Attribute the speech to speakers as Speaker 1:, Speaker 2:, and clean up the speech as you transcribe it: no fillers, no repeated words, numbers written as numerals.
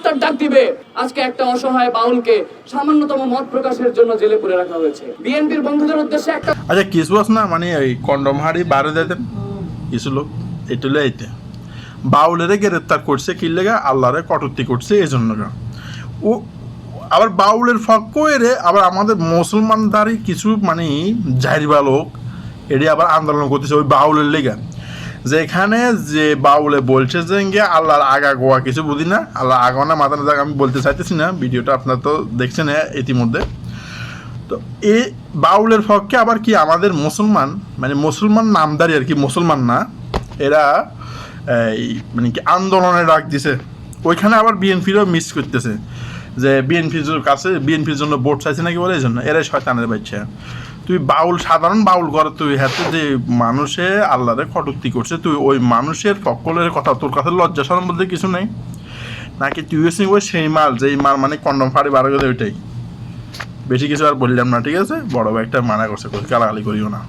Speaker 1: গণহত্যার ডাক দিবে। আজকে একটা অসহায় বাউলকে সামান্যতম মত প্রকাশের জন্য জেলে পুরে রাখা হয়েছে। বিএনপির বন্ধুদের উদ্দেশ্যে একটা
Speaker 2: আচ্ছা কিছু আছে না মানে এই কন্ডম হাড়ি বারো দিতেন কিছু লোক এটুলে এইতে বাউলেরে গ্রেপ্তার করছে কি লেগা আল্লাহরে কটূক্তি করছে এই জন্য ও আবার বাউলের পক্ষ এরে আবার আমাদের মুসলমানদারি কিছু মানে জাহিরবা লোক এটি আবার আন্দোলন করতেছে ওই বাউলের লেগা যেখানে যে বাউলে বলছে যে আল্লাহর আগা গোয়া কিছু বুঝি না আল্লাহ আগা মাথা না আমি বলতে চাইতেছি না ভিডিওটা আপনার তো দেখছেন ইতিমধ্যে তো এই বাউলের পক্ষে আবার কি আমাদের মুসলমান মানে মুসলমান নামদারি আর কি মুসলমান না এরা এই মানে কি আন্দোলনে ডাক দিছে ওইখানে আবার বিএনপিরও মিস করতেছে যে বিএনপির কাছে বিএনপির জন্য ভোট চাইছে নাকি বলে এই জন্য এরাই শয়তানের বাচ্চা তুই বাউল সাধারণ বাউল করে তুই হাতে যে মানুষে আল্লাহরে কটূক্তি করছে তুই ওই মানুষের ফকলের কথা তোর কাছে লজ্জা শরম বলতে কিছু নেই নাকি তুই ওই সেই মাল যেই মাল মানে কন্ডম ফাড়ি বার করে ওইটাই বেশি কিছু আর বললাম না ঠিক আছে বড় ভাই একটা মানা করছে গালাগালি করিও না